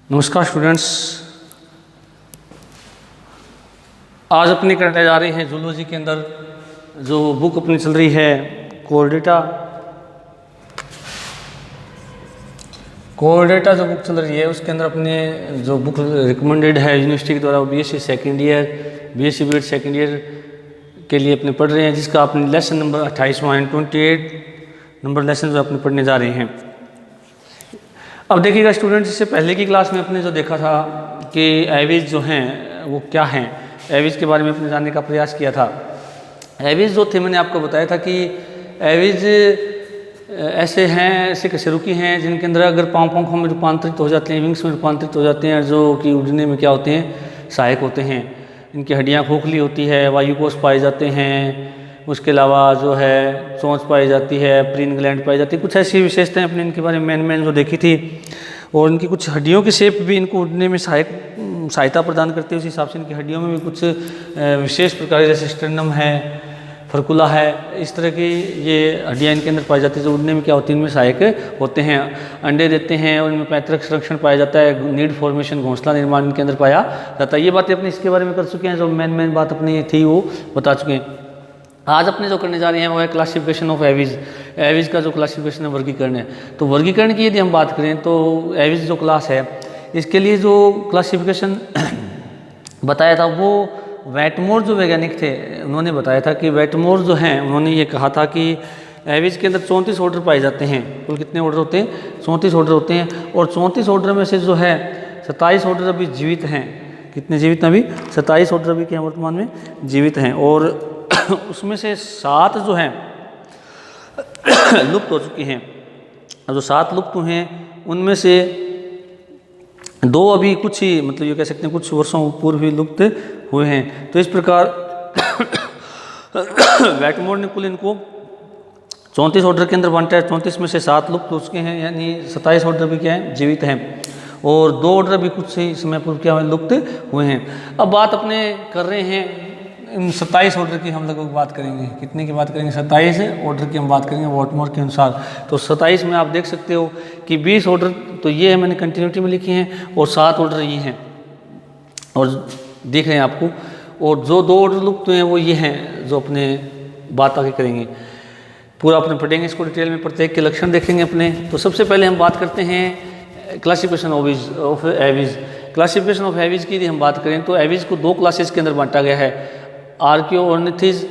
नमस्कार स्टूडेंट्स, आज अपनी करने जा रहे हैं जूलॉजी के अंदर जो बुक अपनी चल रही है कोर्डेटा जो बुक चल रही है उसके अंदर अपने जो बुक रिकमेंडेड है यूनिवर्सिटी के द्वारा B Sc second year B Sc B Ed second year के लिए अपने पढ़ रहे हैं, जिसका अपने लेसन नंबर 28वां 28 नंबर लेसन जो अपने पढ़ने जा रहे हैं। अब देखिएगा स्टूडेंट्स, इससे पहले की क्लास में अपने जो देखा था कि एविज जो हैं वो क्या हैं, एविज के बारे में अपने जानने का प्रयास किया था। एविज जो थे मैंने आपको बताया था कि एविज ऐसे हैं, ऐसे कशेरुकी हैं जिनके अंदर अगर पंखों में रूपांतरित हो जाते हैं, विंग्स में रूपांतरित हो जाते हैं, जो कि उड़ने में क्या होते हैं, सहायक होते हैं। इनकी हड्डियाँ खोखली होती है, वायुकोष पाए जाते हैं, उसके अलावा जो है चोंच पाई जाती है, प्रीन ग्लैंड पाई जाती है। कुछ ऐसी विशेषताएं अपने इनके बारे में मैन जो देखी थी, और इनकी कुछ हड्डियों की शेप भी इनको उड़ने में सहायता प्रदान करती है। उस हिसाब से इनकी हड्डियों में भी कुछ विशेष प्रकार, जैसे स्टेर्नम है, फर्कुला है, इस तरह की ये हड्डियाँ इनके अंदर पाई जाती है जो उड़ने में क्या होती है, इनमें सहायक होते हैं। अंडे देते हैं और इनमें पैतृक संरक्षण पाया जाता है, नीड फॉर्मेशन घोंसला निर्माण इनके अंदर पाया जाता है। ये बातें अपने इसके बारे में कर चुके हैं, जो मेन बात अपनी थी वो बता चुके हैं। आज अपने जो करने जा रहे हैं वो है क्लासिफिकेशन ऑफ एविज। एविज का जो क्लासिफिकेशन है, वर्गीकरण है। तो वर्गीकरण की यदि हम बात करें तो एविज जो क्लास है, इसके लिए जो क्लासिफिकेशन बताया था वो वेटमोर जो वैज्ञानिक थे उन्होंने बताया था कि वेटमोर जो हैं उन्होंने ये कहा था कि एविज के अंदर 34 ऑर्डर पाए जाते हैं। कुल कितने ऑर्डर होते हैं? 34 ऑर्डर होते हैं। और 34 ऑर्डर में से जो है 27 ऑर्डर अभी जीवित हैं। कितने जीवित हैं? अभी 27 ऑर्डर अभी क्या वर्तमान में जीवित हैं, और उसमें से 7 जो हैं लुप्त हो चुकी हैं। और जो 7 लुप्त हुए हैं उनमें से 2 अभी कुछ ही, मतलब ये कह सकते हैं कुछ वर्षों पूर्व ही लुप्त हुए हैं। तो इस प्रकार वेटमोर ने कुल इनको 34 ऑर्डर के अंदर बांटा है। 34 में से 7 लुप्त हो चुके हैं, यानी 27 ऑर्डर भी क्या है, जीवित हैं, और 2 ऑर्डर भी कुछ ही समय पूर्व क्या हुए, लुप्त हुए हैं। अब बात अपने कर रहे हैं इन 27 ऑर्डर की, हम लोग बात करेंगे। कितने की बात करेंगे? 27 ऑर्डर की हम बात करेंगे वेटमोर के अनुसार। तो 27 में आप देख सकते हो कि 20 ऑर्डर तो ये है, मैंने कंटिन्यूटी में लिखी हैं, और 7 ऑर्डर ये हैं, और दिख रहे हैं आपको। और जो 2 ऑर्डर लुप्त हुए हैं वो ये हैं, जो अपने बात आगे करेंगे, पूरा अपने पढ़ेंगे इसको डिटेल में, प्रत्येक के लक्षण देखेंगे अपने। तो सबसे पहले हम बात करते हैं classification of aves. Classification of aves की यदि हम बात करें तो एविज को 2 क्लासेस के अंदर बांटा गया है, आर्कियोऑर्निथिज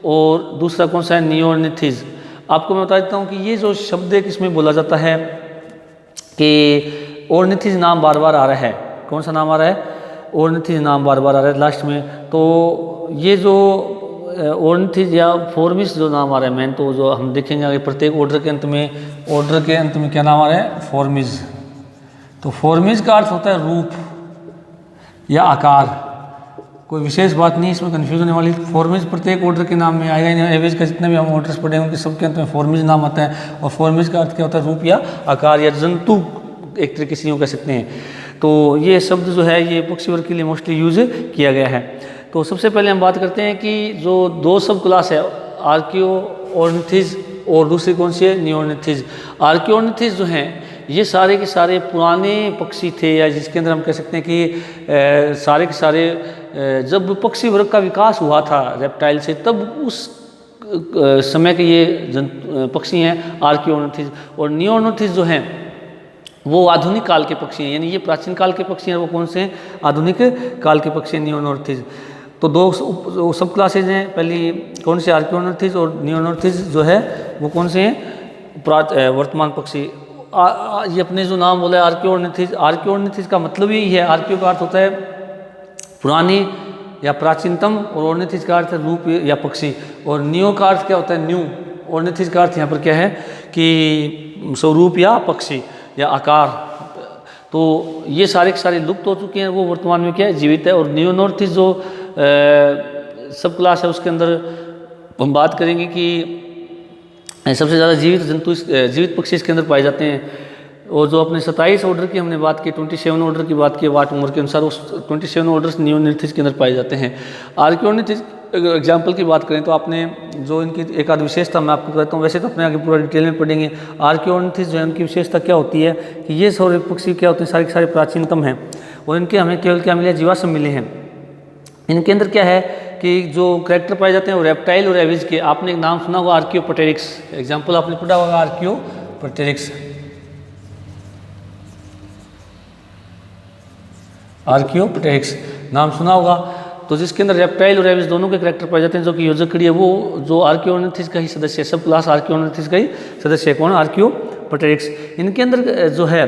और दूसरा कौन सा है, नियोऑर्निथिज। आपको मैं बता देता हूँ कि ये जो शब्द है किसमें बोला जाता है कि ऑर्निथिज नाम बार बार आ रहा है। कौन सा नाम आ रहा है? ऑर्निथिज नाम बार बार आ रहा है लास्ट में। तो ये जो ऑर्निथिज या फॉर्मिस जो नाम आ रहा है मेन, तो जो हम देखेंगे आगे प्रत्येक ऑर्डर के अंत में क्या नाम आ रहा है, फॉर्मिज। तो फॉर्मिज का अर्थ होता है रूप या आकार। कोई विशेष बात नहीं इसमें कन्फ्यूज होने वाली। फॉर्मिज प्रत्येक ऑर्डर के नाम में आएगा। एविज का जितने भी हम ऑर्डर्स पढ़ेंगे उनके सबके अंत में फॉर्मिज नाम आता है। और फॉर्मिज का अर्थ क्या होता है, रूप या आकार या जंतु, एक तरीके से यूँ कह सकते हैं। तो ये शब्द जो है ये पक्षी वर्ग के लिए मोस्टली यूज किया गया है। तो सबसे पहले हम बात करते हैं कि जो 2 सब क्लास है, आर्कियोऑर्निथिज और दूसरी कौन सी है, नियोऑर्निथिज। आर्कियोऑर्निथिज जो हैं ये सारे के सारे पुराने पक्षी थे, या जिसके अंदर हम कह सकते हैं कि सारे के सारे जब पक्षी वर्ग का विकास हुआ था रेप्टाइल से, तब उस समय के ये पक्षी हैं आर्कियोऑर्निथिज। और नियोऑर्निथिज जो हैं वो आधुनिक काल के पक्षी हैं, यानी ये प्राचीन काल के पक्षी हैं। वो कौन से हैं? आधुनिक काल के पक्षी हैं, नियोऑर्निथिज। तो 2 सब क्लासेज हैं। पहली कौन से, आर्कियोऑर्निथिज, और नियोऑर्निथिज जो है वो कौन से हैं, वर्तमान पक्षी। ये अपने जो नाम बोला है आर्कियोऑर्निथिज, आर्कियोऑर्निथिज का मतलब यही है, आर्कियो का अर्थ होता है पुरानी या प्राचीनतम, और ऑर्निथिज का अर्थ है रूप या पक्षी। और नियो का अर्थ क्या होता है, न्यू। ऑर्निथिज का अर्थ यहाँ पर क्या है कि स्वरूप या पक्षी या आकार। तो ये सारे के सारे लुप्त हो चुके हैं, वो वर्तमान में क्या है, जीवित है। और नियोऑर्निथिज जो सब क्लास है उसके अंदर हम बात करेंगे कि सबसे ज़्यादा जीवित पक्षी इसके अंदर पाए जाते हैं। और जो अपने 27 ऑर्डर की हमने बात की, 27 ऑर्डर की बात की वेटमोर के अनुसार, उस 27 ऑर्डर्स नियोऑर्निथिज के अंदर पाए जाते हैं। आर्कियोऑर्निथिज एग्जाम्पल की बात करें तो आपने जो इनकी एक आध विशेषता मैं आपको कहता हूँ, वैसे तो अपने आगे पूरा डिटेल में पढ़ेंगे। आर्कियोनिथिस जो है उनकी विशेषता क्या होती है कि ये सौर पक्षी क्या होते हैं, सारे के सारे प्राचीनतम हैं और इनके हमें केवल क्या मिले, जीवाश्म मिले हैं। इनके अंदर क्या है कि जो कैरेक्टर पाए जाते हैं वो रेप्टाइल और एविज के। आपने एक नाम सुना होगा आर्कियोप्टेरिक्स, एग्जाम्पल आपने पढ़ा होगा आर्कियोप्टेरिक्स, आर्कियोप्टेरिक्स नाम सुना होगा। तो जिसके अंदर रेप्टाइल और एविज दोनों के कैरेक्टर पाए जाते हैं, जो कि योजकड़ी है वो जो आर्कियोनिथिस का ही सदस्य है, सब क्लास आर्कियोनिथिस का ही सदस्य है। कौन? आर्कियोप्टेरिक्स। इनके अंदर जो है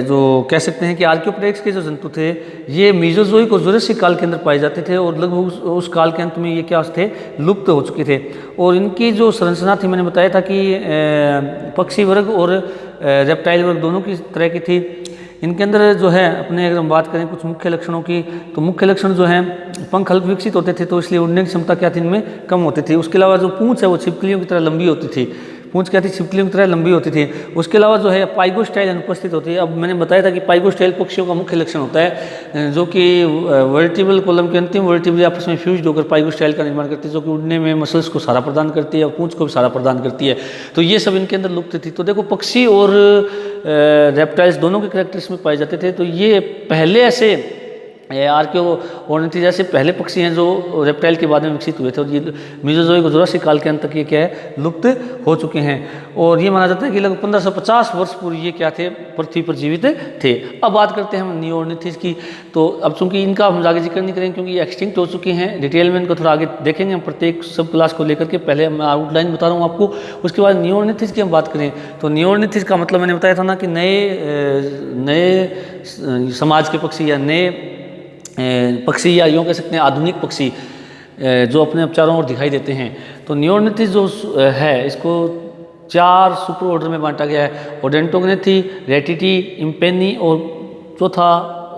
जो कह सकते हैं कि आर्कियोप्टेरिक्स के जो जंतु थे ये मीजोजोइक और जुरासिक काल के अंदर पाए जाते थे और लगभग उस काल के अंत में ये क्या थे, लुप्त हो चुके थे। और इनकी जो संरचना थी मैंने बताया था कि पक्षी वर्ग और रेप्टाइल वर्ग दोनों की तरह की थी। इनके अंदर जो है अपने अगर हम बात करें कुछ मुख्य लक्षणों की, तो मुख्य लक्षण जो हैं, पंख हल्के विकसित होते थे तो इसलिए उड़ने की क्षमता क्या थी, इनमें कम होती थी। उसके अलावा जो पूंछ है वो छिपकलियों की तरह लंबी होती थी, पूंछ क्या थी, छिपकलियों की तरह लंबी होती थी। उसके अलावा जो है पाइगोस्टाइल अनुपस्थित होती है। अब मैंने बताया था कि पाइगोस्टाइल पक्षियों का मुख्य लक्षण होता है जो कि वर्टिब्रल कॉलम के अंतिम वर्टिब्रे आपस में फ्यूज होकर पाइगोस्टाइल का निर्माण करती है, जो कि उड़ने में मसल्स को सहारा प्रदान करती है और पूंछ को भी सहारा प्रदान करती है। तो ये सब इनके अंदर लुप्त थी। तो देखो पक्षी और रेप्टाइल्स दोनों के कैरेक्टर इसमें पाए जाते थे। तो ये पहले ऐसे आर्कियोनिथिस जैसे पहले पक्षी हैं जो रेप्टाइल के बाद में विकसित हुए थे और ये मीजोजोइक और जुरासिक काल के अंत तक ये क्या है, लुप्त हो चुके हैं। और ये माना जाता है कि लगभग 1550 वर्ष पूर्व ये क्या थे, पृथ्वी पर जीवित थे। अब बात करते हैं हम नियोर्निथिस की। तो अब चूंकि इनका हम आगे जिक्र नहीं करेंगे क्योंकि ये एक्सटिंक्ट हो चुके हैं, डिटेल में इनको थोड़ा आगे देखेंगे हम प्रत्येक सब क्लास को लेकर के। पहले मैं आउटलाइन बता रहा हूँ आपको, उसके बाद नियोर्निथिस की हम बात करें तो नियोर्निथिस का मतलब मैंने बताया था ना कि नए समाज के पक्षी या नए पक्षी या यूँ कह सकते हैं आधुनिक पक्षी जो अपने चारों ओर दिखाई देते हैं। तो नियोर्निथिस जो है इसको 4 सुपर ऑर्डर में बांटा गया है, ओडेंटोग्नेथी, रेटिटी, इम्पेनी और चौथा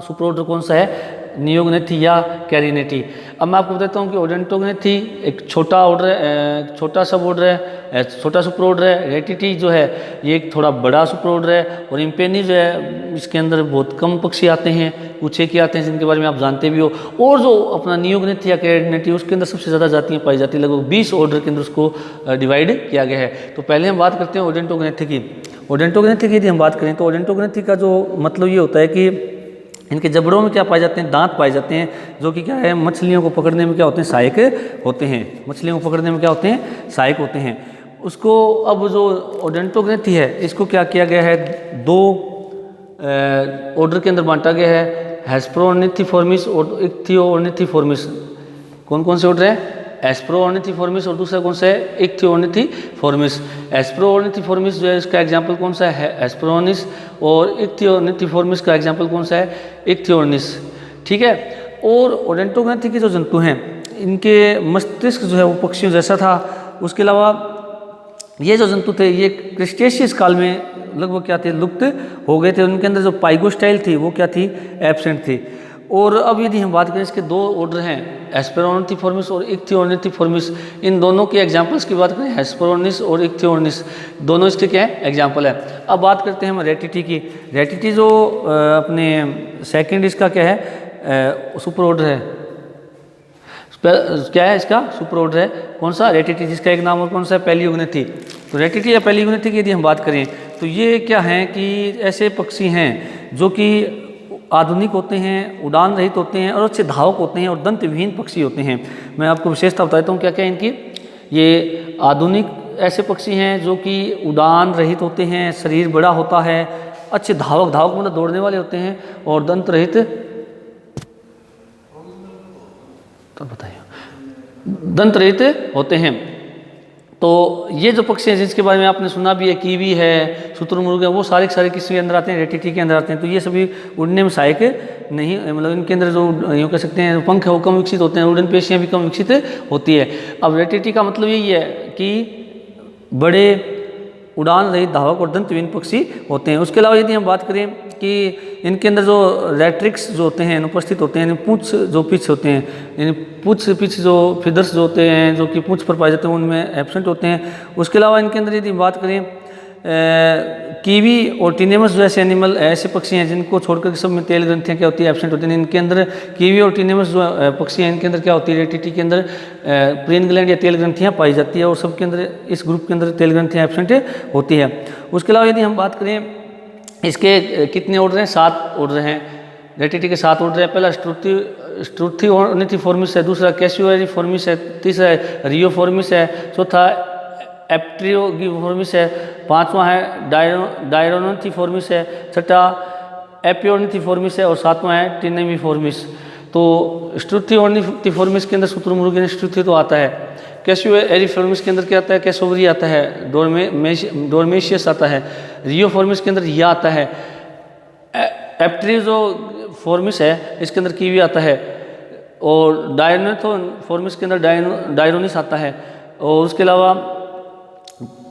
सुपर ऑर्डर कौन सा है, नियोग्नेथी या कैरिनेटी। अब मैं आपको बताता हूँ कि ओडेंटोग्नेथी एक छोटा ऑर्डर है, छोटा सब ऑर्डर है, छोटा सुपर ऑर्डर है। रेटिटी जो है ये एक थोड़ा बड़ा सुपर ऑर्डर है और इम्पेनी जो है इसके अंदर बहुत कम पक्षी आते हैं, कुछ एक ही आते हैं जिनके बारे में आप जानते भी हो। और जो अपना नियोग्नेथी या कैरिनेटी उसके अंदर सबसे ज़्यादा जातियाँ पाई जाती है, लगभग 20 ऑर्डर के अंदर उसको डिवाइड किया गया है। तो पहले हम बात करते हैं ओडेंटोग्नेथी की। ओडेंटोग्नेथी की यदि हम बात करें तो ओडेंटोग्नेथी का जो मतलब ये होता है कि इनके जबड़ों में क्या पाए जाते हैं, दांत पाए जाते हैं, जो कि क्या है, मछलियों को पकड़ने में क्या होते हैं, सहायक होते हैं। मछलियों को पकड़ने में क्या होते हैं, सहायक होते हैं। उसको अब जो ओडेंटोग्नेथी है इसको क्या किया गया है, 2 ऑर्डर के अंदर बांटा गया है, हेस्पेरोर्निथिफॉर्मिस और इक्थियोर्निथिफॉर्मिस। कौन कौन से ऑर्डर है, एस्पेरोर्निथिफॉर्मिस और दूसरा कौन सा है, इक्थियोर्निथिफॉर्मिस। एस्पेरोर्निथिफॉर्मिस जो है इसका एग्जाम्पल कौन सा है, एस्पेरोनिस, और इक्थियोर्निथिफॉर्मिस का एग्जाम्पल कौन सा है, इक्थियोर्निस। ठीक है। और ओडेंटोग्नेथी के जो जंतु हैं इनके मस्तिष्क जो है वो पक्षियों जैसा था। उसके अलावा ये जो जंतु थे ये क्रिस्टेशियस काल में लगभग क्या थे, लुप्त हो गए थे। उनके अंदर जो पाइगोस्टाइल थी वो क्या थी, एब्सेंट थी। और अब यदि हम बात करें इसके 2 ऑर्डर हैं, एस्पेरोर्निथिफॉर्मिस और इक्थियोर्निथिफॉर्मिस। इन दोनों के एग्जाम्पल्स की बात करें, एस्पेरोनिस और इक्थियोर्निस दोनों इसके क्या है, एग्जाम्पल है। अब बात करते हैं हम रेटिटी की। रेटिटी जो अपने सेकंड इसका क्या है, सुपर ऑर्डर है, क्या है इसका सुपर ऑर्डर है, कौन सा, रेटिटी, जिसका एक नाम और कौन सा है, पैलियोग्नेथी। तो रेटिटी या पैलियोग्नेथी की यदि हम बात करें तो ये क्या हैं कि ऐसे पक्षी हैं जो कि आधुनिक होते हैं, उड़ान रहित होते हैं और अच्छे धावक होते हैं और दंत विहीन पक्षी होते हैं। मैं आपको विशेषता बताता हूँ क्या क्या इनकी। ये आधुनिक ऐसे पक्षी हैं जो कि उड़ान रहित होते हैं, शरीर बड़ा होता है, अच्छे धावक मतलब दौड़ने वाले होते हैं और दंत रहित, तो बताइए, दंत रहित होते हैं। तो ये जो पक्षी हैं जिसके बारे में आपने सुना भी है, कीवी है, शुतुरमुर्ग है, वो सारे के सारे किसके अंदर आते हैं, रेटिटी के अंदर आते हैं। तो ये सभी उड़ने में सहायक नहीं, मतलब इनके अंदर जो यूँ कह सकते हैं पंख है वो कम विकसित होते हैं, उड़न पेशियाँ भी कम विकसित होती है। अब रेटिटी का मतलब यही है कि बड़े उड़ान रहित धावक और दंतविहीन पक्षी होते हैं। उसके अलावा यदि हम बात करें कि इनके अंदर जो रेट्रिक्स जो होते हैं अनुपस्थित होते हैं, पूंछ जो पिच होते हैं, यानी पूंछ पिच जो फिदर्स जो होते हैं जो कि पूंछ पर पाए जाते हैं उनमें एब्सेंट होते हैं। उसके अलावा इनके अंदर यदि बात करें कीवी और टिनेमस जैसे एनिमल ऐसे पक्षी हैं जिनको छोड़कर सब में तेल ग्रंथियाँ क्या होती है, एब्सेंट होती हैं। इनके अंदर कीवी और टिनेमस जो पक्षी हैं इनके अंदर क्या होती है, रेटिटी के अंदर प्रीन ग्लैंड या तेल ग्रंथियाँ पाई जाती है और सबके अंदर इस ग्रुप के अंदर तेल ग्रंथियाँ एब्सेंट होती है। उसके अलावा यदि हम बात करें इसके कितने ऑर्डर हैं, 7 ऑर्डर हैं। रेटिटी के 7 ऑर्डर है। पहला स्ट्रुथियोर्निथिफॉर्मिस है, दूसरा कैसियोरिफॉर्मिस है, तीसरा रियोफॉर्मिस है, चौथा एप्ट्रियोगिफॉर्मिस है, पांचवा है डायरोनथिफॉर्मिस है, छठा एपियोर्निथिफॉर्मिस है और सातवां है टिनेमिफॉर्मिस। तो स्ट्रुथियोर्निथिफॉर्मिस के अंदर शुतुरमुर्ग यानी स्ट्रुथी तो आता है। कैसियोरिफॉर्मिस के अंदर क्या आता है, कैसोवरी आता है, डोरमेशियस आता है। रियोफॉर्मिस के अंदर यह आता है। एप्ट्रियोफॉर्मिस है इसके अंदर कीवी आता है और डायरोनिथोफॉर्मिस के अंदर डायरोनिस आता है। और उसके अलावा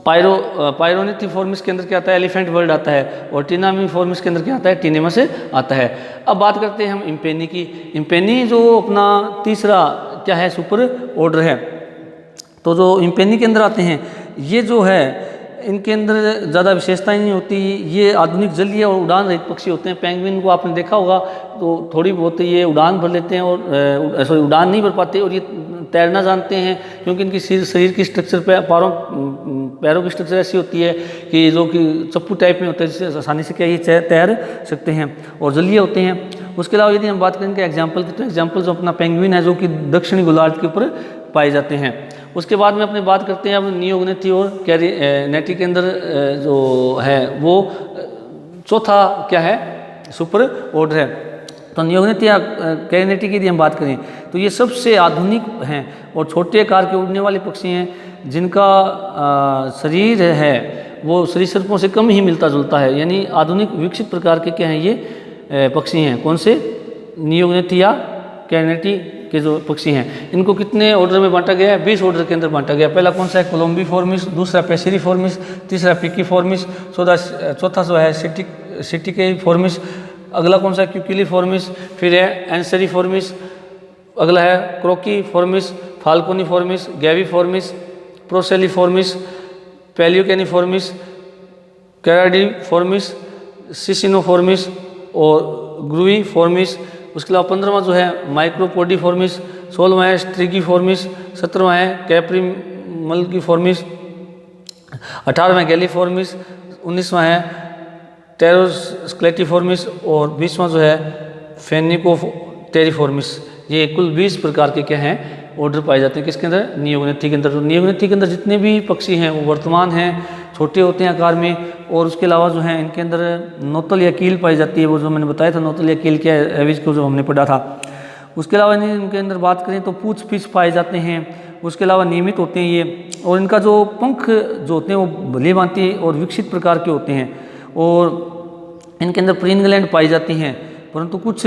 पायरोनिथिफॉर्मिस के अंदर क्या आता है, एलिफेंट वर्ड आता है। और टिनामिफॉर्मिस के अंदर क्या आता है, टिनेमस आता है। अब बात करते हैं हम इम्पेनी की। इम्पेनी जो अपना तीसरा क्या है, सुपर ऑर्डर है। तो जो इम्पेनी के अंदर आते हैं ये जो है इनके अंदर ज़्यादा विशेषताएं नहीं होती। ये आधुनिक जलीय और उड़ान रहित पक्षी होते हैं। पेंगुइन को आपने देखा होगा तो थोड़ी बहुत ये उड़ान भर लेते हैं और उड़ान नहीं भर पाते और ये तैरना जानते हैं क्योंकि इनकी शरीर की स्ट्रक्चर पैरों की स्ट्रक्चर ऐसी होती है कि जो कि चप्पू टाइप में होता है, जिससे आसानी से क्या ये तैर सकते हैं और जलीय होते हैं। उसके अलावा यदि हम बात करें कि एग्जाम्पल की, तो एग्जाम्पल जो अपना पेंगुइन है जो कि दक्षिणी गोलार्ध के ऊपर पाए जाते हैं। उसके बाद में अपनी बात करते हैं अब नियोगनेथी और नेटी के अंदर जो है वो चौथा क्या है, सुपर ऑर्डर है। तो नियोगनेथी या कैरिनेटी की यदि हम बात करें तो ये सबसे आधुनिक हैं और छोटे आकार के उड़ने वाले पक्षी हैं जिनका शरीर है वो सरीसृपों से कम ही मिलता जुलता है, यानी आधुनिक विकसित प्रकार के क्या हैं ये पक्षी हैं। कौन से, नियोगनेथी या कैरिनेटी के जो पक्षी हैं। इनको कितने ऑर्डर में बांटा गया है, 20 ऑर्डर के अंदर बांटा गया। पहला कौन सा है, कोलम्बिफॉर्मिस, दूसरा पेसिरिफॉर्मिस, तीसरा पिकीफॉर्मिस, चौथा जो है सिटिकेफॉर्मिस, अगला कौन सा है, क्यूकिलीफॉर्मिस, फिर है एंसरीफॉर्मिस, अगला है क्रोकीफॉर्मिस, फाल्कोनीफॉर्मिस, गैवीफॉर्मिस, प्रोसेलीफॉर्मिस, पैलियोकेनीफॉर्मिस, कैराडीफॉर्मिस, सिसिनोफॉर्मिस और ग्रुईफॉर्मिस। उसके अलावा 15वां जो है माइक्रोपोडीफॉर्मिस, 16वां है स्ट्रिगीफॉर्मिस, 17वां है कैप्रिमल्कीफॉर्मिस, 18वां है गैलीफॉर्मिस, 19वां है टेरोस्क्लेटिफॉर्मिस और 20वां जो है फेनिकोटेरिफॉर्मिस। ये कुल 20 प्रकार के क्या हैं ऑर्डर पाए जाते हैं किसके अंदर, नियोगनेथी के अंदर। तो नियोगनेथी के अंदर जितने भी पक्षी हैं वो वर्तमान हैं, छोटे होते हैं आकार में। और उसके अलावा जो है इनके अंदर नोतल या कील पाई जाती है, वो जो मैंने बताया था नोतल या कील क्या है, एविज को जो हमने पढ़ा था। उसके अलावा इनके अंदर बात करें तो पूछ पीछ पाए जाते हैं। उसके अलावा नियमित होते हैं ये, और इनका जो पंख जो होते हैं वो भली भांति और विकसित प्रकार के होते हैं। और इनके अंदर प्रीन ग्लैंड पाई जाती हैं, परंतु कुछ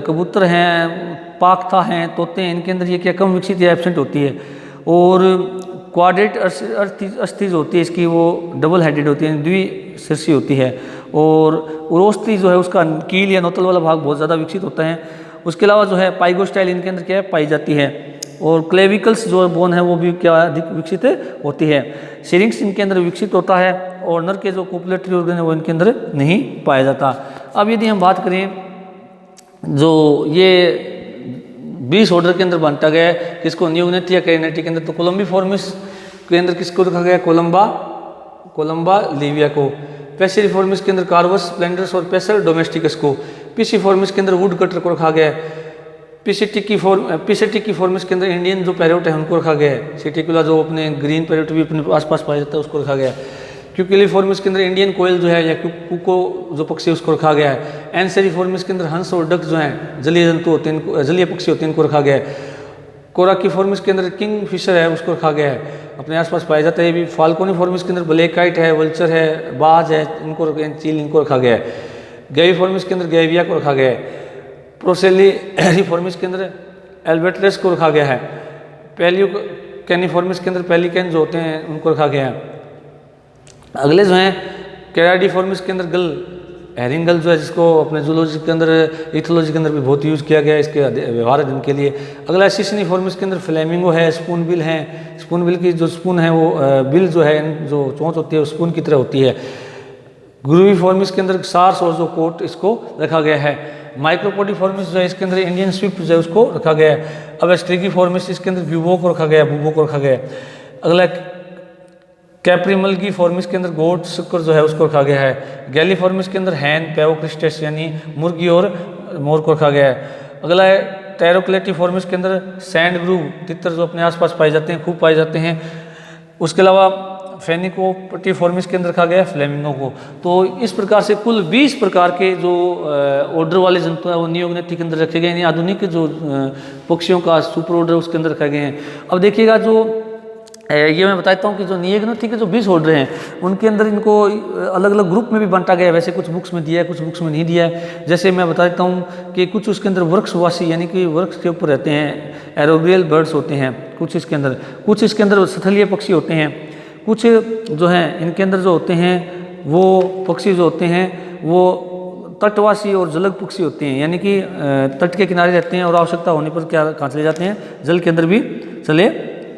कबूतर हैं, पाखथा हैं, तोते हैं, इनके अंदर ये क्या कम विकसित या एब्सेंट होती है। और क्वाड्रेट अस्थि जो होती है इसकी वो डबल हेडेड होती है, द्विशीर्षी होती है। और उरोस्थी जो है उसका कील या नोतल वाला भाग बहुत ज़्यादा विकसित होता है। उसके अलावा जो है पाइगोस्टाइल इनके अंदर क्या है पाई जाती है। और क्लेविकल्स जो बोन है वो भी क्या अधिक विकसित होती है। सिरिंक्स इनके अंदर विकसित होता है और नर के जो कोपुलेटरी ऑर्गन है वो इनके अंदर नहीं पाया जाता। अब यदि हम बात करें जो ये 20 ऑर्डर के अंदर बांटा गया है किसको, नियोगनेथी या कैरिनेटी के अंदर, तो कोलम्बिफॉर्मिस के अंदर किसको रखा गया, कोलम्बा लिविया को। पेसिरिफॉर्मिस के अंदर कार्वस स्प्लेंडर्स और पेसर डोमेस्टिकस को। पिसिफॉर्मिस के अंदर वुड कटर को रखा गया है। पिसेटिकीफॉर्मिस के अंदर इंडियन जो पैरोट है उनको रखा गया है। सिटिकुला जो अपने ग्रीन पैरोट भी अपने आसपास पाया जाता है उसको रखा गया है। क्यूकिलीफॉर्मिस के अंदर इंडियन कोयल जो है या कुको जो पक्षी उसको रखा गया है। एंसेरिफॉर्मिस के अंदर हंस और डक जो हैं जलीय जंतु होते हैं, जलीय पक्षी होते हैं, इनको रखा गया है। कोराकीफॉर्मिस के अंदर किंग फिशर है उसको रखा गया है, अपने आसपास पाया जाता है। ये भी फाल्कोनीफॉर्मिस के अंदर ब्लैक काइट है, वल्चर है, बाज है, इनको चील इनको रखा गया है। गैवीफॉर्मिस के अंदर गैविया को रखा गया है। प्रोसेलीफॉर्मिस के अंदर एल्बेट्रस को रखा गया है। पैलियोकेनीफॉर्मिस के अंदर पेलिकन जो होते हैं उनको रखा गया है। अगले जो हैं कैराडीफॉर्मिस के अंदर गल हैरिंगल जो है जिसको अपने जूलॉजी के अंदर, इथोलॉजी के अंदर भी बहुत यूज़ किया गया है इसके व्यवहार अध्ययन के लिए। अगला सिसिनिफॉर्मिस के अंदर फ्लेमिंगो है, स्पून बिल है। स्पून बिल की जो स्पून है वो बिल जो है जो चोंच होती है वो स्पून की तरह होती है। ग्रूविफॉर्मिस के अंदर सार्स और जो कोट इसको रखा गया है। माइक्रोपोडिफॉर्मिस जो है इसके अंदर इंडियन स्विफ्ट जो है उसको रखा गया है। अब स्ट्रिगिफॉर्मिस इसके अंदर ब्यूबो को रखा गया है, बूबो को रखा गया है। अगला कैप्रिमल्गी फॉर्मिस के अंदर गोट शुक्र जो है उसको रखा गया है। गैलीफॉर्मिस के अंदर हैन पैवोक्रिस्टेस यानी मुर्गी और मोर को रखा गया है। अगला है टेरोक्लेटिफॉर्मिस के अंदर सैंड ग्रूव तितर जो अपने आसपास पाए जाते हैं, खूब पाए जाते हैं। उसके अलावा फेनिकोपटिफॉर्मिस के अंदर रखा गया है फ्लेमिंगो को। तो इस प्रकार से कुल 20 प्रकार के जो ऑर्डर वाले जंतु हैं वो नियोगनेथी के अंदर रखे गए हैं। आधुनिक जो पक्षियों का सुपर ऑर्डर उसके अंदर रखे गए हैं। अब देखिएगा जो ये मैं बताता हूँ कि जो नियोगनेथी के जो 20 ऑर्डर हैं उनके अंदर इनको अलग अलग ग्रुप में भी बांटा गया है। वैसे कुछ बुक्स में दिया है, कुछ बुक्स में नहीं दिया है। जैसे मैं बता देता हूँ कि कुछ उसके अंदर वृक्षवासी यानी कि वृक्ष के ऊपर रहते हैं, एरोबियल बर्ड्स होते हैं कुछ इसके अंदर, कुछ इसके अंदर स्थलीय पक्षी होते हैं, कुछ जो हैं इनके अंदर जो होते हैं वो पक्षी जो होते हैं वो तटवासी और जलग पक्षी होते हैं, यानी कि तट के किनारे रहते हैं और आवश्यकता होने पर क्या कहाँ चले जाते हैं, जल के अंदर भी चले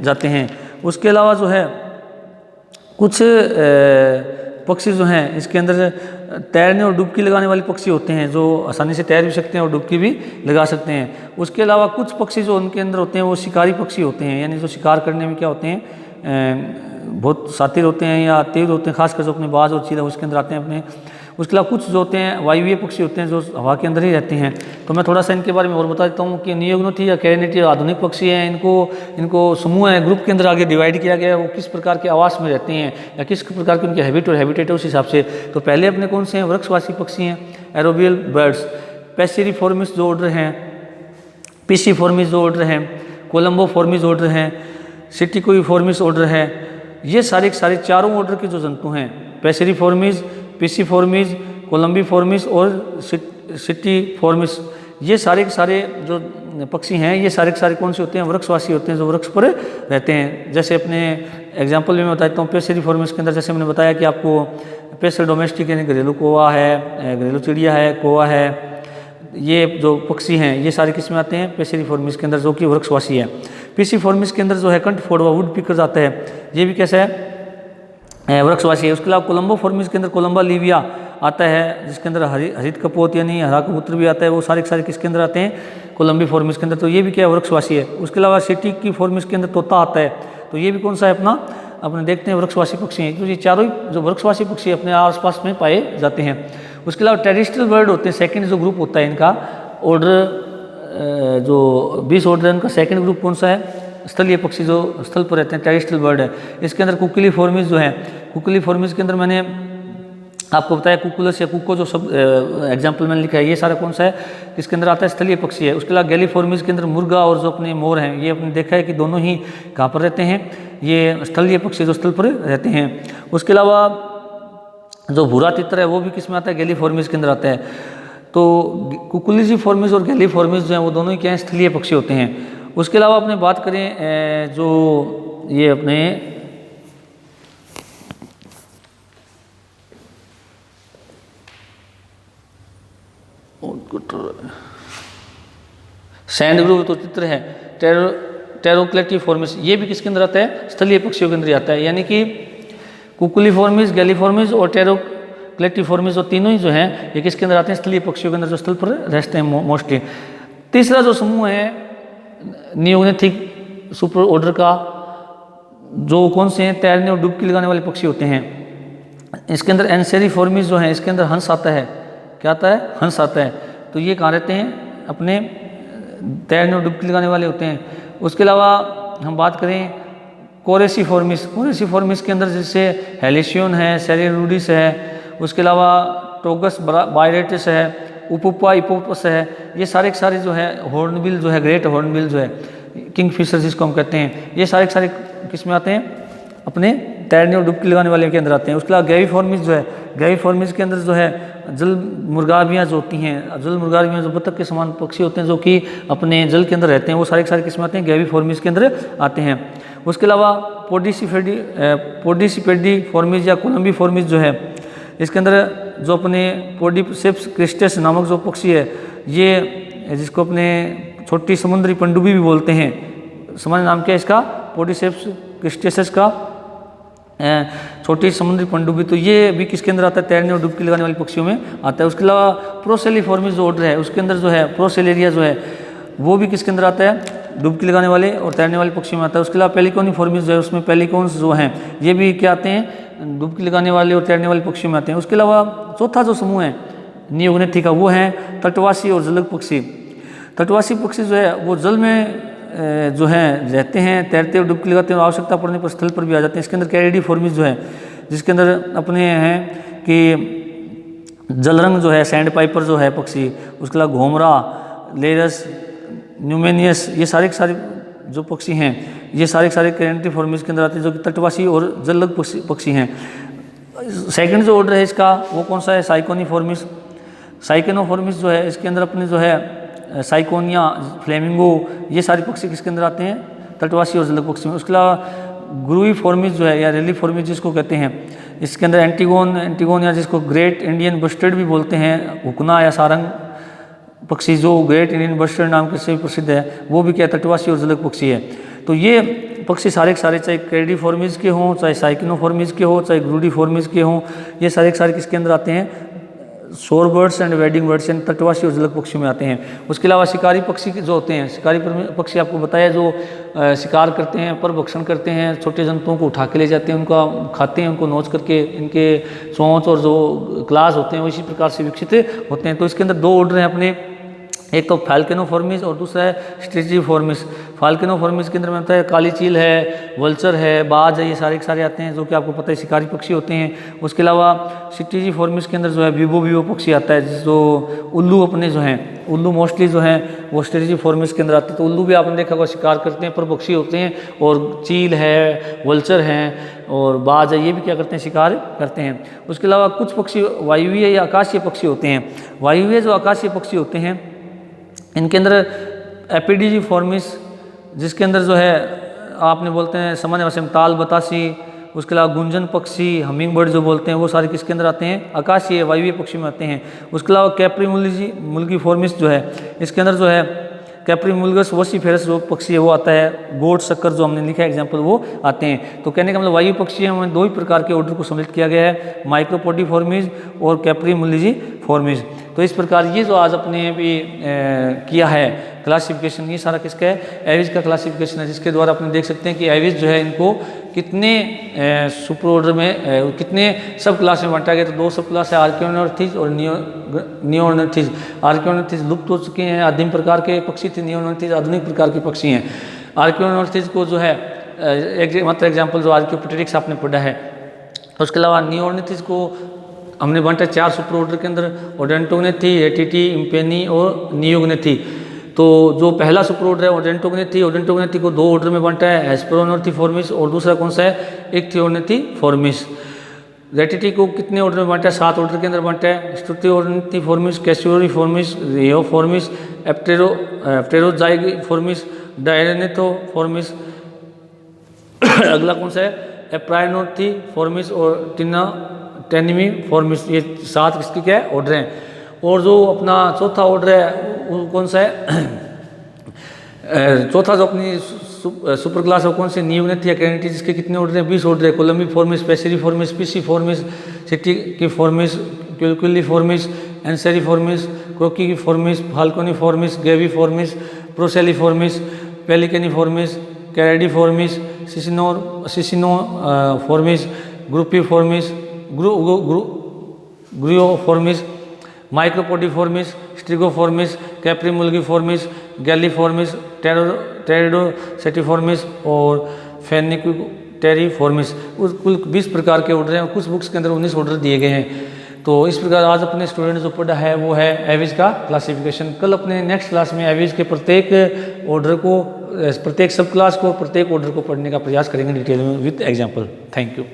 जाते हैं। उसके अलावा जो है कुछ पक्षी जो हैं इसके अंदर तैरने और डुबकी लगाने वाले पक्षी होते हैं जो आसानी से तैर भी सकते हैं और डुबकी भी लगा सकते हैं। उसके अलावा कुछ पक्षी जो उनके अंदर होते हैं वो शिकारी पक्षी होते हैं, यानी जो शिकार करने में क्या होते हैं बहुत शातिर होते हैं या तेज होते हैं, खासकर जो अपने बाज और चीला उसके अंदर आते हैं अपने। उसके अलावा कुछ जो होते हैं वायवीय पक्षी होते हैं जो हवा के अंदर ही रहते हैं। तो मैं थोड़ा सा इनके बारे में और बता देता हूँ कि नियोगनेथी या कैरिनेटी आधुनिक पक्षी हैं, इनको समूह है, ग्रुप के अंदर आगे डिवाइड किया गया है। वो किस प्रकार के आवास में रहते हैं या किस प्रकार के उनके हैबिट और हैबिटेट है उस हिसाब से। तो पहले अपने कौन से हैं, वृक्षवासी पक्षी हैं, एरोबियल बर्ड्स। पैसिरिफॉर्मिस जो ऑर्डर हैं, पिसिफॉर्मिस जो ऑर्डर हैं, कोलम्बोफॉर्मिस ऑर्डर हैं, सिटिकोइफॉर्मिस ऑर्डर है। ये सारे चारों ऑर्डर के जो जंतु हैं, पैसिरिफॉर्मिस, पिसिफॉर्मिस, कोलम्बिफॉर्मिस और सिटिफॉर्मिस, ये सारे के सारे जो पक्षी हैं ये सारे के सारे कौन से होते हैं, वृक्षवासी होते हैं जो वृक्ष पर रहते हैं। जैसे अपने एग्जांपल में बताता हूँ, पैसिरिफॉर्मिस के अंदर जैसे मैंने बताया कि आपको पेसर डोमेस्टिक यानी घरेलू कौवा है, घरेलू चिड़िया है, कौवा है, ये जो पक्षी हैं ये सारे किस में आते हैं, पैसिरिफॉर्मिस के अंदर जो कि वृक्षवासी है। पिसिफॉर्मिस के अंदर जो है कंठ फोड़वा वुड पिकर आता है, ये भी कैसा है, वृक्षवासी है। उसके अलावा कोलम्बोफॉर्मिस के अंदर कोलम्बा लिविया आता है जिसके अंदर हरित कपोत यानी हरा कबूतर भी आता है। वो सारे के सारे किसके अंदर आते हैं, कोलम्बिफॉर्मिस के अंदर। तो ये भी क्या है, वृक्षवासी है। उसके अलावा सिटिकोफॉर्मिस के अंदर तोता आता है, तो ये भी कौन सा है अपने देखते हैं वृक्षवासी पक्षी हैं। तो ये चारों ही जो वृक्षवासी पक्षी अपने आसपास में पाए जाते हैं। उसके अलावा टेरेस्ट्रियल बर्ड होते हैं, सेकंड जो ग्रुप होता है इनका ऑर्डर, जो 20 ऑर्डर है उनका सेकंड ग्रुप कौन सा है, स्थलीय पक्षी जो स्थल पर रहते हैं, टेरेस्ट्रियल बर्ड है। इसके अंदर कुकुलिफॉर्मिस जो है, कुकुलिफॉर्मिस के अंदर मैंने आपको बताया कुकुलस या कुको जो सब एग्जाम्पल मैंने लिखा है, ये सारा कौन सा है, इसके अंदर आता है, स्थलीय पक्षी है। उसके अलावा गैलीफॉर्मिस के अंदर मुर्गा और जो अपने मोर हैं ये अपने देखा है कि दोनों ही कहाँ पर रहते हैं, ये स्थलीय पक्षी जो स्थल पर रहते हैं। उसके अलावा जो भूरा तितर है वो भी किस में आता है, गैलीफॉर्मिस के अंदर आता है। तो कुकुलिफॉर्मिस और गैलीफॉर्मिस जो है वो दोनों ही क्या हैं, स्थलीय पक्षी होते हैं। उसके अलावा अपने बात करें जो ये अपने सैंड ग्रूव तो चित्र है, टेरोक्लेटिफॉर्मिस ये भी किसके अंदर आता है, स्थलीय पक्षियों के अंदर आता है। यानी कि कुकुलिफॉर्मिस, गैलीफॉर्मिस और टेरोक्लेटिफॉर्मिस जो तीनों ही जो हैं ये किसके अंदर आते हैं, स्थलीय पक्षियों के अंदर जो स्थल पर रहते हैं मोस्टली। तीसरा जो समूह है नियोगनेथिक सुपर ऑर्डर का, जो कौन से हैं, तैरने और डुबकी लगाने वाले पक्षी होते हैं। इसके अंदर एंसेरिफॉर्मिस जो है इसके अंदर हंस आता है, क्या आता है, हंस आता है। तो ये कहाँ रहते हैं, अपने तैरने और डुबकी लगाने वाले होते हैं। उसके अलावा हम बात करें कोरेसिफॉर्मिस, कोरेसिफॉर्मिस के अंदर जैसे हेलिशियन है, सेरिरुडिस है, उसके अलावा टोगस बायरेटिस है, उपुपा इपोपस है, ये सारे के सारे जो है, हॉर्नबिल जो है, ग्रेट हॉर्नबिल जो है, किंगफिशर जिसको हम कहते हैं, ये सारे के सारे किस में आते हैं, अपने तैरने और डुबकी लगाने वाले के अंदर आते हैं। उसके अलावा गैविफॉर्मिस जो है, गैविफॉर्मिस के अंदर जो है जल मुर्गाबियाँ जो होती हैं, जल मुर्गाबियाँ जो बतख के समान पक्षी होते हैं जो कि अपने जल के अंदर रहते हैं, वो सारे के सारे किस में आते हैं, गैविफॉर्मिस के अंदर आते हैं। उसके अलावा पोडिसिपेडी फॉर्मिस या कोलम्बिफॉर्मिस जो है इसके अंदर जो अपने पोडीसेप्स क्रिस्टस नामक जो पक्षी है, ये जिसको अपने छोटी समुद्री पनडुब्बी भी बोलते हैं, सामान्य नाम क्या है इसका, पोडीसेप्स क्रिस्टस का छोटी समुद्री पनडुब्बी। तो ये भी किसके अंदर आता है, तैरने और डुबकी लगाने वाली पक्षियों में आता है। उसके अलावा प्रोसेलिफॉर्मिस जो ऑर्डर है उसके अंदर जो है प्रोसेलेरिया जो है वो भी किसके अंदर आता है, डुबकी लगाने वाले और तैरने वाले पक्षियों में आता है। उसके अलावा पेलिकोनिफॉर्मिस जो है उसमें पेलिकॉन्स जो हैं ये भी क्या आते हैं, डुबकी लगाने वाले और तैरने वाले पक्षियों में आते हैं। उसके अलावा चौथा जो समूह है नियोगनेथी का, वो है तटवासी और जलग पक्षी। तटवासी पक्षी जो है वो जल में जो है रहते हैं, तैरते और डुबकी लगाते हैं और आवश्यकता पड़ने पर स्थल पर भी आ जाते हैं। इसके अंदर कैरिडीफॉर्मिस जो है जिसके अंदर अपने हैं कि जलरंग जो है, सैंड पाइपर जो है पक्षी, उसके अलावा घोमरा, लेरस, न्यूमेनियस, ये सारे के सारे जो पक्षी हैं ये सारे के सारे कैरिडीफॉर्मिस के अंदर आते हैं, जो कि तटवासी और जलग पक्षी हैं। सेकंड जो ऑर्डर है इसका वो कौन सा है, साइकोनिफॉर्मिस। साइकेनोफॉर्मिस जो है इसके अंदर अपने जो है साइकोनिया, फ्लेमिंगो, ये सारे पक्षी किसके अंदर आते हैं, तटवासी और जलग पक्षी में। उसके अलावा ग्रुइफॉर्मिस जो है या रेलिफॉर्मिस जिसको कहते हैं, इसके अंदर एंटीगोन या जिसको ग्रेट इंडियन बस्टर्ड भी बोलते हैं, हुकना या सारंग पक्षी जो ग्रेट इंडियन बस्टर्ड नाम के से प्रसिद्ध है, वो भी क्या तटवासी और जलग पक्षी है। तो ये पक्षी सारे के सारे चाहे कैरिडीफॉर्मिस के हों, चाहे साइकिनोफॉर्मिस के हों, चाहे ग्रुडिफॉर्मिस के हों, ये सारे के सारे किसके अंदर आते हैं, शोर बर्ड्स एंड वेडिंग बर्ड्स यानी तटवासी और जलग पक्षियों में आते हैं। उसके अलावा शिकारी पक्षी जो होते हैं, शिकारी पक्षी आपको बताया जो शिकार करते हैं, परभक्षण करते हैं, छोटे जंतुओं को उठा के ले जाते हैं, उनका खाते हैं, उनको नोच करके इनके चोंच और जो क्लास होते हैं वो इसी प्रकार से विकसित होते हैं। तो इसके अंदर दो ऑर्डर हैं अपने, एक तो फाल्केनोफॉर्मिस और दूसरा है स्ट्रेजिफॉर्मिस। फाल्केनोफॉर्मिस के अंदर में होता है काली चील है, वल्चर है, बाज है, ये सारे के सारे आते हैं जो कि आपको पता है शिकारी पक्षी होते हैं। उसके अलावा स्ट्रेजिफॉर्मिस के अंदर जो है विवो पक्षी आता है, जो उल्लू अपने जो हैं, उल्लू मोस्टली जो हैं वो स्ट्रेजिफॉर्मिस के अंदर आते हैं। तो उल्लू भी आपने देखा होगा शिकार करते हैं, पर पक्षी होते हैं, और चील है, वल्चर हैं और बाज है, ये भी क्या करते हैं, शिकार करते हैं। उसके अलावा कुछ पक्षी वायुवीय या आकाशीय पक्षी होते हैं। वायुवीय जो आकाशीय पक्षी होते हैं इनके अंदर एपिडीजिफॉर्मिस, जिसके अंदर जो है आपने बोलते हैं सामान्य भाषा में ताल बतासी, उसके अलावा गुंजन पक्षी, हमिंग बर्ड जो बोलते हैं, वो सारे किसके अंदर आते हैं, आकाशीय वायुवीय पक्षी में आते हैं। उसके अलावा कैप्रीमुल्गीफॉर्मिस जो है इसके अंदर जो है कैप्रीमुल्गस वोसिफेरस जो पक्षी है वो आता है, गोट शक्कर जो हमने लिखा है एग्जाम्पल वो आते हैं। तो कहने का मतलब वायु पक्षी है, हमें दो ही प्रकार के ऑर्डर को सम्मिलित किया गया है, माइक्रोपोडिफॉर्मिस और कैप्रीमुल्गीफॉर्मिस। तो इस प्रकार ये जो आज अपने भी किया है क्लासिफिकेशन, ये सारा किसका है, एविज का क्लासिफिकेशन है, जिसके द्वारा अपने देख सकते हैं कि एविज जो है इनको कितने सुपर ऑर्डर में कितने सब क्लास में बांटा गया। तो दो सब क्लास है, आर्कियोनॉर्थिस और नियोनॉर्थिस। आर्कियोनॉर्थिस लुप्त हो चुके हैं, आदिम प्रकार के पक्षी थे, नियोनॉर्थिस आधुनिक प्रकार के पक्षी हैं। आर्कियोनॉर्थिस को जो है मात्र एग्जाम्पल जो आर्कियोप्टेरिक्स आपने पढ़ा है। उसके अलावा नियोनॉर्थिस को हमने बांटा 4 सुपर ऑर्डर के अंदर, ओडेंटोग्नेथी, एटीटी, इम्पेनी और नियोगनेथी। तो जो पहला सुपर ऑर्डर है ओडेंटोग्नेथी, ओडेंटोग्नेथी को 2 ऑर्डर में बांटा है, हेस्पेरोनॉर्थिफॉर्मिस और दूसरा कौन सा है, इक्थियोर्निथिफॉर्मिस। रेटिटी को कितने ऑर्डर में बांटा है, 7 ऑर्डर के अंदर बांटा है, स्टुथियोर्निथिफॉर्मिस, कैसियोरिफॉर्मिस, रियोफॉर्मिस, एप्टेरोजाइगिफॉर्मिस, डायरेनेथोफॉर्मिस। अगला कौन सा है, एप्राइनोर्थिफॉर्मिस और टेनिमीफॉर्मिस। ये 7 किसके क्या है ऑर्डर हैं। और जो अपना चौथा ऑर्डर है वो कौन सा है, चौथा जो अपनी सुपर क्लास है कौन से, नियोगनेथी या कैनिटी, जिसके कितने ऑर्डर हैं, 20 ऑर्डर है। कोलम्बिफॉर्मिस, पेसिरिफॉर्मिस, पिसिफॉर्मिस, सिटिकिफॉर्मिस, क्यूलिफॉर्मिस, एंसेरिफॉर्मिस, क्रोकीफॉर्मिस, फाल्कोनिफॉर्मिस, गेविफॉर्मिस, प्रोसेलिफॉर्मिस, पेलिकेनिफॉर्मिस, कैरेडिफॉर्मिस, सिसिनोफॉर्मिस, ग्रुपिफॉर्मिस, ग्रुयोफॉर्मिस, माइक्रोपोडिफॉर्मिस, स्ट्रिगोफॉर्मिस, कैप्रीमुल्गीफॉर्मिस, गैलीफॉर्मिस, टेरिडोसेटिफॉर्मिस और फेनिक्यूटेरिफॉर्मिस। कुल 20 प्रकार के ऑर्डर हैं और कुछ बुक्स के अंदर 19 ऑर्डर दिए गए हैं। तो इस प्रकार आज अपने स्टूडेंट जो पढ़ा है वो है एविज का क्लासिफिकेशन। कल अपने नेक्स्ट क्लास में एविज के प्रत्येक ऑर्डर को, प्रत्येक सब क्लास को, प्रत्येक ऑर्डर को पढ़ने का प्रयास करेंगे डिटेल में विद एग्जाम्पल। Thank you.